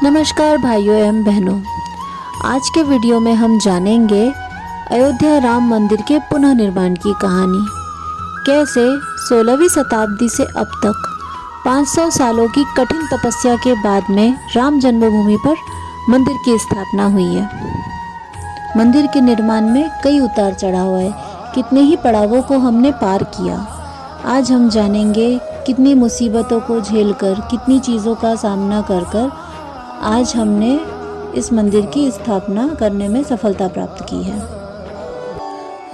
नमस्कार भाइयों एवं बहनों, आज के वीडियो में हम जानेंगे अयोध्या राम मंदिर के पुनः निर्माण की कहानी। कैसे 16वीं शताब्दी से अब तक 500 सालों की कठिन तपस्या के बाद में राम जन्मभूमि पर मंदिर की स्थापना हुई है। मंदिर के निर्माण में कई उतार चढ़ाव है, कितने ही पड़ावों को हमने पार किया। आज हम जानेंगे कितनी मुसीबतों को झेलकर, कितनी चीज़ों का सामना कर आज हमने इस मंदिर की स्थापना करने में सफलता प्राप्त की है।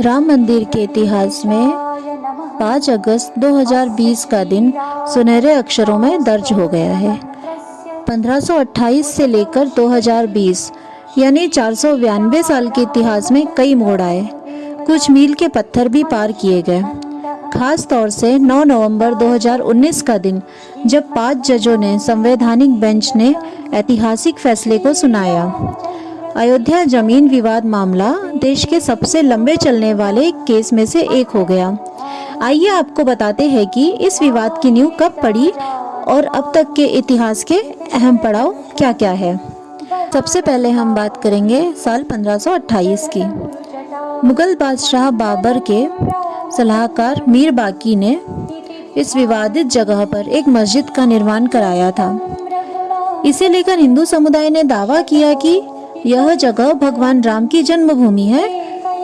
राम मंदिर के इतिहास में 5 अगस्त 2020 का दिन सुनहरे अक्षरों में दर्ज हो गया है। 1528 से लेकर 2020 यानी 492 साल के इतिहास में कई मोड़ आए, कुछ मील के पत्थर भी पार किए गए। खास तौर से 9 नवंबर 2019 का दिन, जब 5 जजों ने संवैधानिक बेंच ने ऐतिहासिक फैसले को सुनाया। अयोध्या जमीन विवाद मामला देश के सबसे लंबे चलने वाले केस में से एक हो गया। आइए आपको बताते हैं कि इस विवाद की नींव कब पड़ी और अब तक के इतिहास के अहम पड़ाव क्या क्या है। सबसे पहले हम बात करेंगे साल 1528 की। मुगल बादशाह बाबर के सलाहकार मीर बाकी ने इस विवादित जगह पर एक मस्जिद का निर्माण कराया था। इसे लेकर हिंदू समुदाय ने दावा किया कि यह जगह भगवान राम की जन्मभूमि है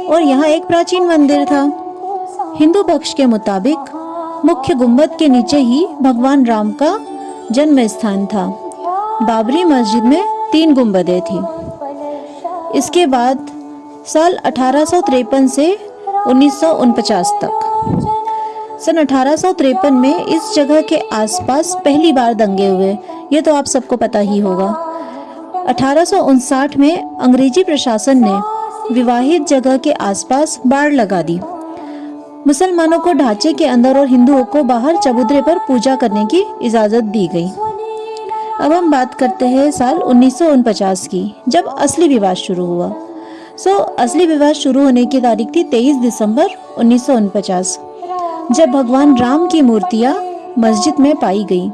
और यहाँ एक प्राचीन मंदिर था। हिंदू पक्ष के मुताबिक मुख्य गुंबद के नीचे ही भगवान राम का जन्म स्थान था। बाबरी मस्जिद में 3 गुंबदें थी। इसके बाद साल 1853 से 1949 तक, सन 1853 में इस जगह के आसपास पहली बार दंगे हुए, ये तो आप सबको पता ही होगा। 1859 में अंग्रेजी प्रशासन ने विवाहित जगह के आसपास बाड़ लगा दी। मुसलमानों को ढांचे के अंदर और हिंदुओं को बाहर चबूतरे पर पूजा करने की इजाज़त दी गई। अब हम बात करते हैं साल 1949 की, जब असली विवाद शुरू हुआ। असली विवाद शुरू होने की तारीख थी 23 दिसंबर 1949, जब भगवान राम की मूर्तियां मस्जिद में पाई गई।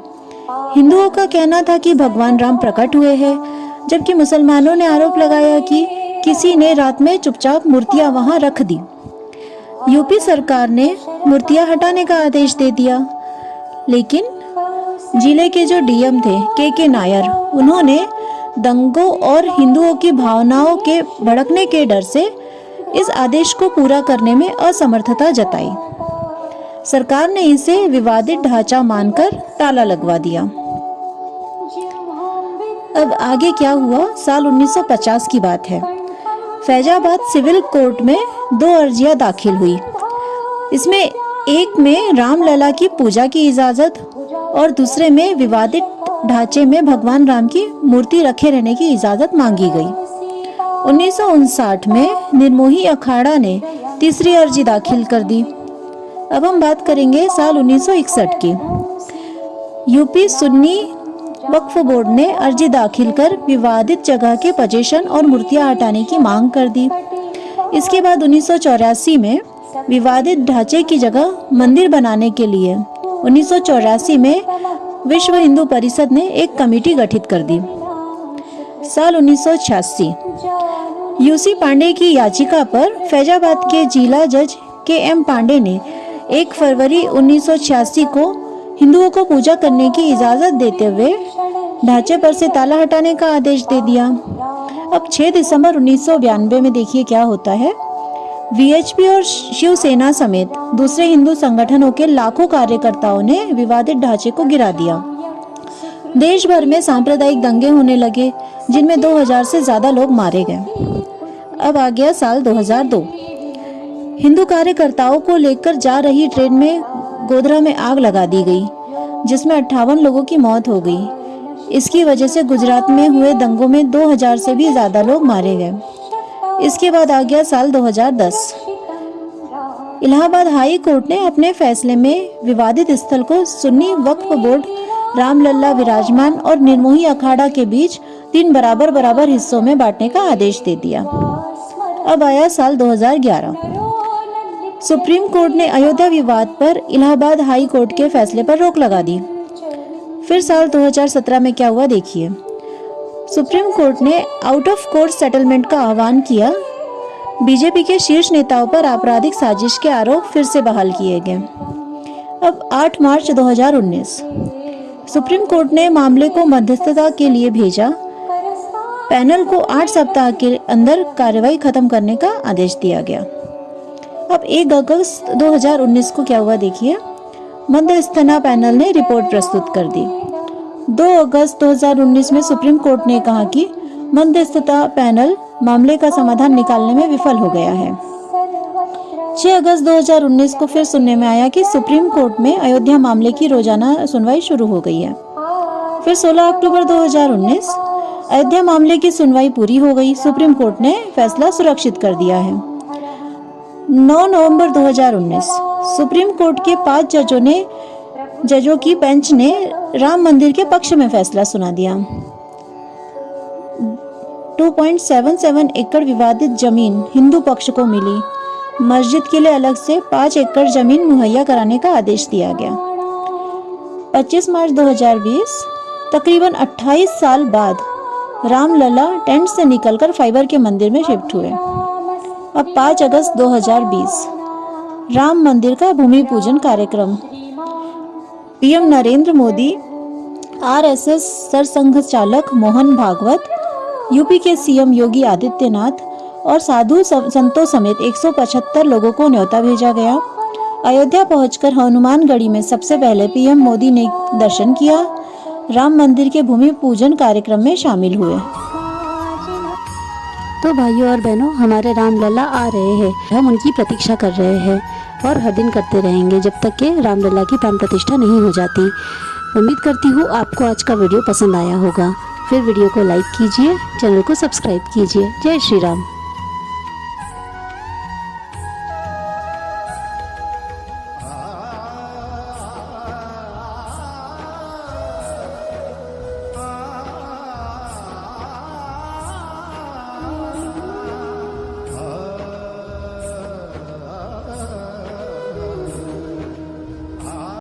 हिंदुओं का कहना था कि भगवान राम प्रकट हुए हैं, जबकि मुसलमानों ने आरोप लगाया कि किसी ने रात में चुपचाप मूर्तियां वहां रख दी। यूपी सरकार ने मूर्तियां हटाने का आदेश दे दिया, लेकिन जिले के जो डीएम थे के नायर, उन्होंने दंगों और हिंदुओं की भावनाओं के भड़कने के डर से इस आदेश को पूरा करने में असमर्थता जताई। सरकार ने इसे विवादित ढांचा मानकर ताला लगवा दिया। अब आगे क्या हुआ, साल 1950 की बात है। फैजाबाद सिविल कोर्ट में 2 अर्जियां दाखिल हुई। इसमें एक में रामलला की पूजा की इजाजत और दूसरे में विवादित ढांचे में भगवान राम की मूर्ति रखे रहने की इजाजत मांगी गई। 1959 में निर्मोही अखाड़ा ने तीसरी अर्जी दाखिल कर दी। अब हम बात करेंगे साल 1961 की। यूपी सुन्नी वक्फ बोर्ड ने अर्जी दाखिल कर विवादित जगह के पोजीशन और मूर्तियां हटाने की मांग कर दी। इसके बाद 1984 में विवादित ढांचे की जगह मंदिर बनाने के लिए 1984 में विश्व हिंदू परिषद ने एक कमेटी गठित कर दी। साल 1986 यूसी पांडे की याचिका पर फैजाबाद के जिला जज के पांडे ने 1 फरवरी 1986 को हिंदुओं को पूजा करने की इजाजत देते हुए ढांचे पर से ताला हटाने का आदेश दे दिया। अब 6 दिसंबर 1992 में देखिए क्या होता है। वीएचपी और शिवसेना समेत दूसरे हिंदू संगठनों के लाखों कार्यकर्ताओं ने विवादित ढांचे को गिरा दिया। देश भर में सांप्रदायिक दंगे होने लगे, जिनमें 2000 से ज्यादा लोग मारे गए। अब आ गया साल 2002। हिंदू कार्यकर्ताओं को लेकर जा रही ट्रेन में गोधरा में आग लगा दी गई, जिसमें 58 लोगों की मौत हो गई। इसकी वजह से गुजरात में हुए दंगों में 2000 से भी ज्यादा लोग मारे गए। इसके बाद आ गया साल 2010। इलाहाबाद हाई कोर्ट ने अपने फैसले में विवादित स्थल को सुन्नी वक्फ बोर्ड, रामलला विराजमान और निर्मोही अखाड़ा के बीच 3 बराबर हिस्सों में बांटने का आदेश दे दिया। अब आया साल 2011। सुप्रीम कोर्ट ने अयोध्या विवाद पर इलाहाबाद हाई कोर्ट के फैसले पर रोक लगा दी। फिर साल 2017 में क्या हुआ देखिए। सुप्रीम कोर्ट ने आउट ऑफ कोर्ट सेटलमेंट का आह्वान किया। बीजेपी के शीर्ष नेताओं पर आपराधिक साजिश के आरोप फिर से बहाल किए गए। अब 8 मार्च 2019 सुप्रीम कोर्ट ने मामले को मध्यस्थता के लिए भेजा। पैनल को 8 सप्ताह के अंदर कार्रवाई खत्म करने का आदेश दिया गया। अब 1 अगस्त 2019 को क्या हुआ देखिए। मध्यस्थता पैनल ने रिपोर्ट प्रस्तुत कर दी। 2 अगस्त 2019 में सुप्रीम कोर्ट ने कहा कि मध्यस्थता पैनल मामले का समाधान निकालने में विफल हो गया है। 6 अगस्त 2019 को फिर सुनने में आया कि सुप्रीम कोर्ट में अयोध्या मामले की रोजाना सुनवाई शुरू हो गई है। फिर 16 अक्टूबर 2019 अयोध्या मामले की सुनवाई पूरी हो गई। सुप्रीम कोर्ट ने फैसला सुरक्षित कर दिया है। 9 नवंबर 2019 सुप्रीम कोर्ट के 5 जजों की बेंच ने राम मंदिर के पक्ष में फैसला सुना दिया। 2.77 एकड़ विवादित जमीन हिंदू पक्ष को मिली। मस्जिद के लिए अलग से 5 एकड़ जमीन मुहैया कराने का आदेश दिया गया। 25 मार्च 2020 तकरीबन 28 साल बाद रामलला टेंट से निकलकर फाइबर के मंदिर में शिफ्ट हुए। अब 5 अगस्त 2020 राम मंदिर का भूमि पूजन कार्यक्रम। पीएम नरेंद्र मोदी, आरएसएस सरसंघ चालक मोहन भागवत, यूपी के सीएम योगी आदित्यनाथ और साधु संतों समेत 175 लोगों को न्योता भेजा गया। अयोध्या पहुंचकर हनुमानगढ़ी में सबसे पहले पीएम मोदी ने दर्शन किया। राम मंदिर के भूमि पूजन कार्यक्रम में शामिल हुए। तो भाइयों और बहनों, हमारे रामलला आ रहे हैं। हम उनकी प्रतीक्षा कर रहे हैं और हर दिन करते रहेंगे जब तक कि रामलला की प्राण प्रतिष्ठा नहीं हो जाती। उम्मीद करती हूँ आपको आज का वीडियो पसंद आया होगा। फिर वीडियो को लाइक कीजिए, चैनल को सब्सक्राइब कीजिए। जय श्री राम।